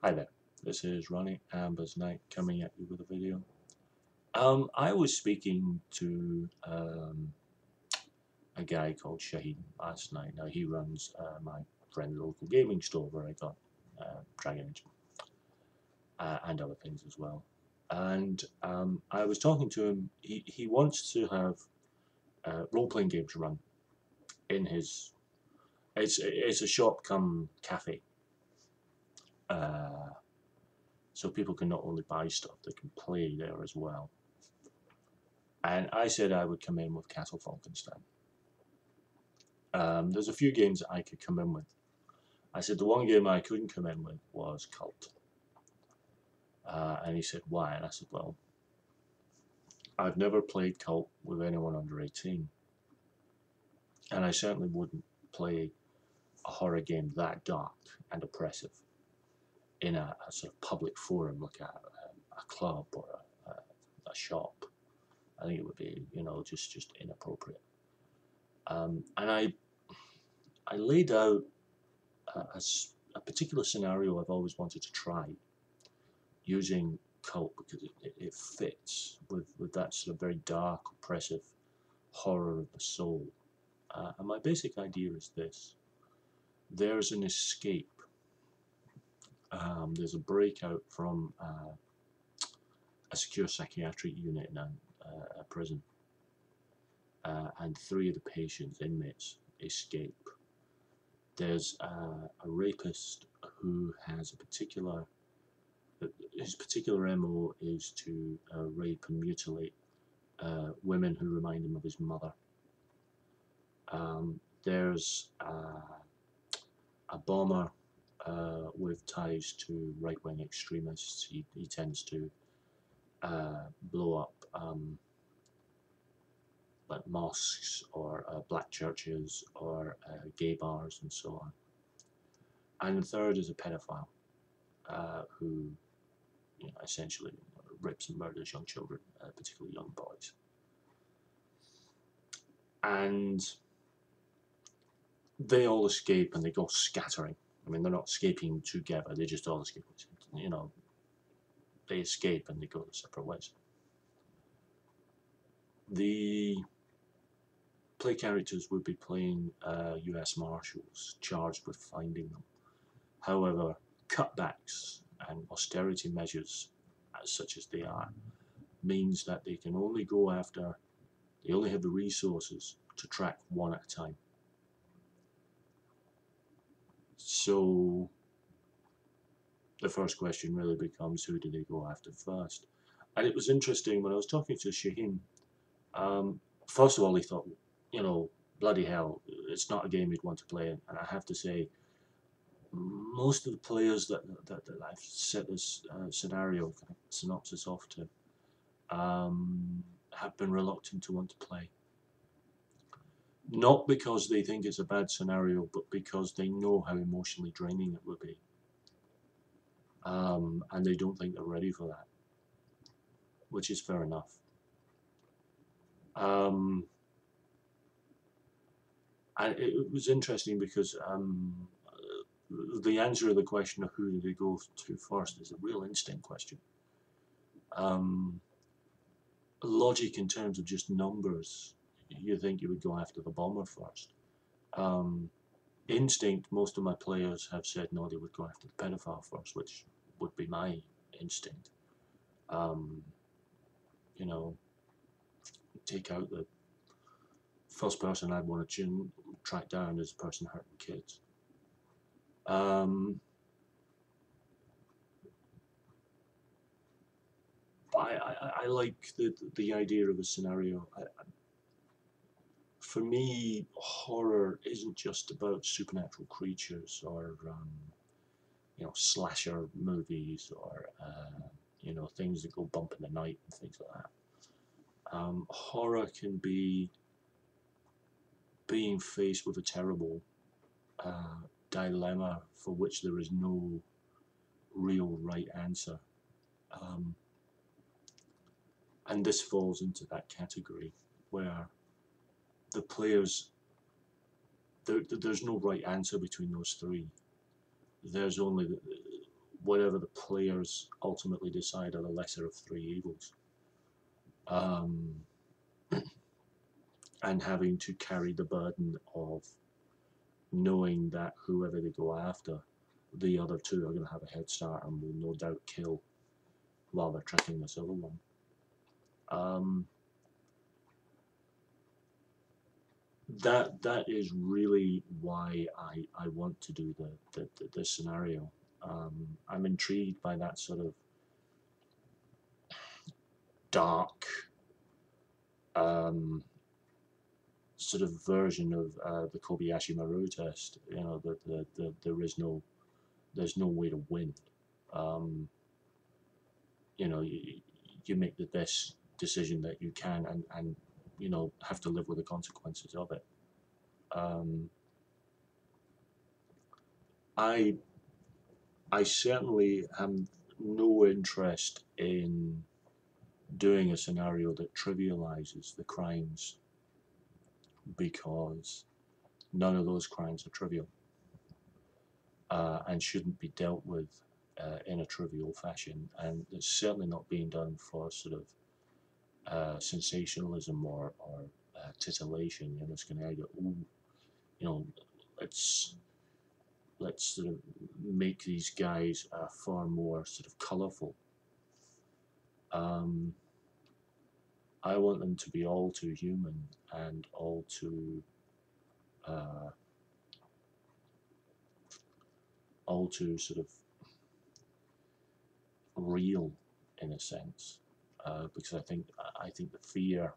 Hi there, this is Ronnie Amber's Night coming at you with a video. I was speaking to a guy called Shaheen last night. Now he runs my friend's local gaming store where I got Dragon Age and other things as well. And I was talking to him. He wants to have role-playing games run in his. It's a shop come cafe. Uh, so people can not only buy stuff, they can play there as well. And I said I would come in with Castle Falkenstein. There's a few games that I could come in with. I said the one game I couldn't come in with was Kult. And he said, why? And I said, well, I've never played Kult with anyone under 18. And I certainly wouldn't play a horror game that dark and oppressive in a sort of public forum, like a club or a shop. I think it would be, just inappropriate. And I laid out a particular scenario I've always wanted to try using Cult because it fits with that sort of very dark, oppressive horror of the soul. And my basic idea is this. There's an escape. There's a breakout from a secure psychiatric unit in a prison. And three of the patients, inmates, escape. There's a rapist who has his particular MO is to rape and mutilate women who remind him of his mother. There's a bomber with ties to right-wing extremists. He tends to blow up like mosques or black churches or gay bars and so on. And the third is a pedophile who essentially rapes and murders young children, particularly young boys. And they all escape and they go scattering. I mean, they're not escaping together, they just all escape. They escape and they go their separate ways. The play characters would be playing US Marshals charged with finding them. However, cutbacks and austerity measures, such as they are, means that they can only go after, they only have the resources to track one at a time. So the first question really becomes, who do they go after first? And it was interesting when I was talking to Shaheen. First of all, he thought, bloody hell, it's not a game he'd want to play. And I have to say, most of the players that I've set this scenario synopsis off to have been reluctant to want to play. Not because they think it's a bad scenario, but because they know how emotionally draining it would be. And they don't think they're ready for that, which is fair enough. And it was interesting because the answer to the question of who do they go to first is a real instinct question. Logic in terms of just numbers, you think you would go after the bomber first. Instinct, most of my players have said no, they would go after the pedophile first, which would be my instinct. Take out the first person I'd want to track down is the person hurting kids. I like the idea of a scenario. For me, horror isn't just about supernatural creatures or slasher movies or things that go bump in the night and things like that. Horror can be being faced with a terrible dilemma for which there is no real right answer. And this falls into that category where the players, there's no right answer between those three. There's only whatever the players ultimately decide are the lesser of three evils. Um, and having to carry the burden of knowing that whoever they go after, the other two are going to have a head start and will no doubt kill while they're tracking this other one. That is really why I want to do this scenario. I'm intrigued by that sort of dark sort of version of the Kobayashi Maru test. You know, there's no way to win. You know, you make the best decision that you can, and you know, have to live with the consequences of it. I certainly have no interest in doing a scenario that trivializes the crimes, because none of those crimes are trivial and shouldn't be dealt with in a trivial fashion, and it's certainly not being done for sort of sensationalism or titillation. You know, it's going to go, ooh, you know, let's sort of make these guys far more sort of colourful. I want them to be all too human and all too sort of real in a sense, because I think the fear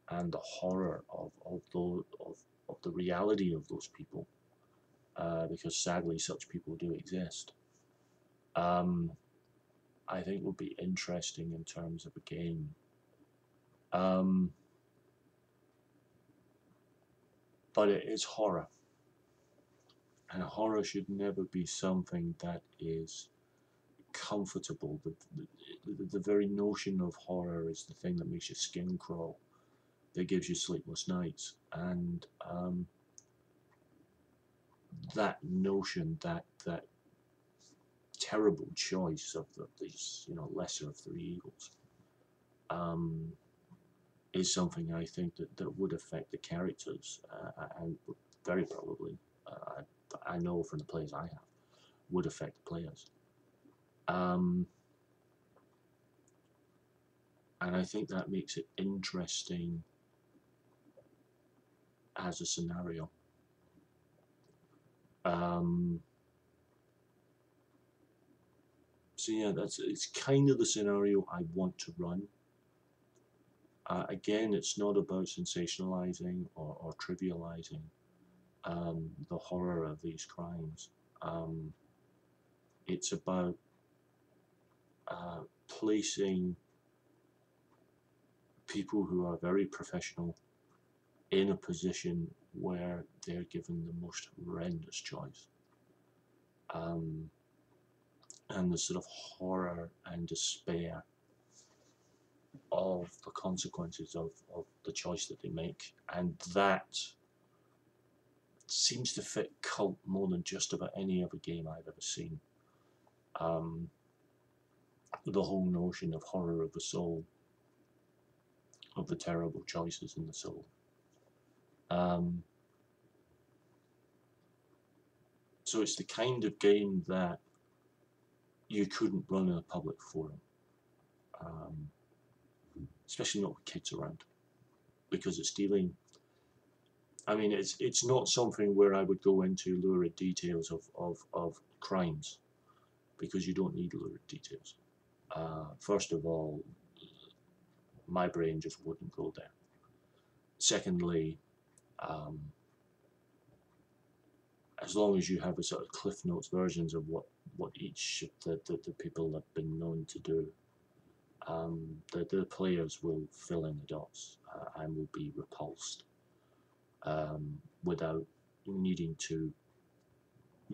and the horror of the reality of those people, because sadly such people do exist, I think will be interesting in terms of a game. But it is horror, and horror should never be something that is comfortable. The very notion of horror is the thing that makes your skin crawl, that gives you sleepless nights, and that notion, that terrible choice of these, you know, lesser of three evils, is something I think that would affect the characters, and very probably, I know from the players I have, would affect the players. And I think that makes it interesting as a scenario. So yeah, it's kind of the scenario I want to run. Again, it's not about sensationalizing or trivializing the horror of these crimes. It's about placing people who are very professional in a position where they're given the most horrendous choice. And the sort of horror and despair of the consequences of the choice that they make. And that seems to fit Kult more than just about any other game I've ever seen. The whole notion of horror of the soul, of the terrible choices in the soul. So it's the kind of game that you couldn't run in a public forum, especially not with kids around, because it's dealing. I mean, it's not something where I would go into lurid details of crimes, because you don't need lurid details. First of all, my brain just wouldn't go there. Secondly, as long as you have a sort of Cliff Notes versions of what each of the people have been known to do, the players will fill in the dots and will be repulsed without needing to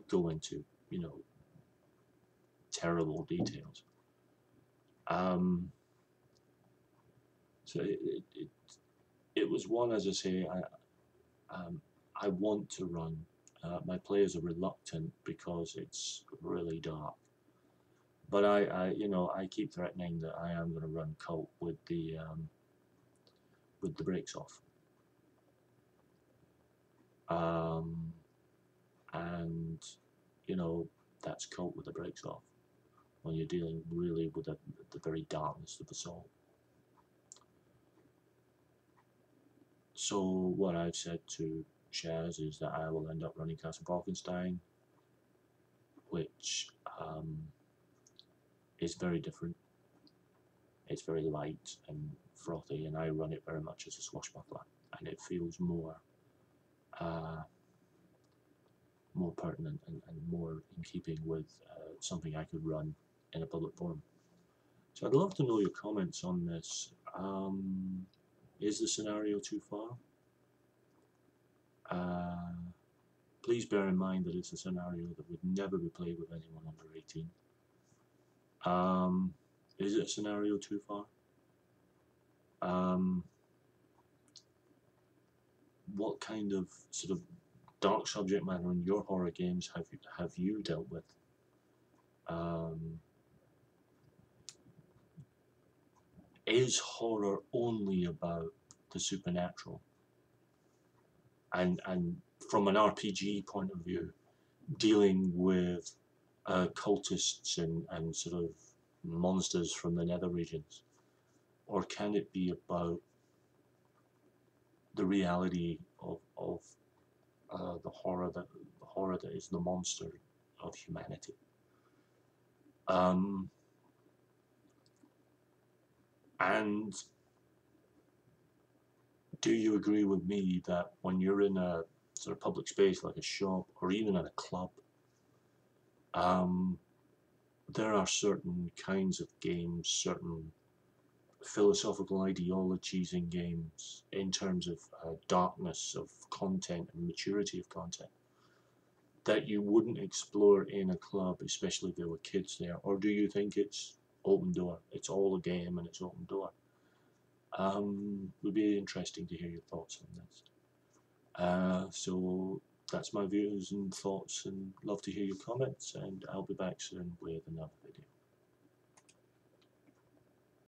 go into, you know, terrible details. So it was one, as I say, I want to run. My players are reluctant because it's really dark. But you know, I keep threatening that I am going to run Cult with the brakes off. Um, and you know, that's Cult with the brakes off when you're dealing really with the very darkness of the soul. So what I've said to Shaz is that I will end up running Castle Falkenstein, which is very different. It's very light and frothy, and I run it very much as a swashbuckler, and it feels uh, more pertinent and more in keeping with something I could run in a public forum. So I'd love to know your comments on this. Is the scenario too far? Uh, Please bear in mind that it's a scenario that would never be played with anyone under 18. Is it a scenario too far? What kind of sort of dark subject matter in your horror games have you dealt with? Is horror only about the supernatural? And from an RPG point of view, dealing with cultists and sort of monsters from the nether regions, or can it be about the reality of the horror that is the monster of humanity? And do you agree with me that when you're in a sort of public space like a shop or even in a club, there are certain kinds of games, certain philosophical ideologies in games in terms of darkness of content and maturity of content that you wouldn't explore in a club, especially if there were kids there? Or do you think it's open door? It's all a game and it's open door. Would be interesting to hear your thoughts on this. So that's my views and thoughts, and love to hear your comments, and I'll be back soon with another video.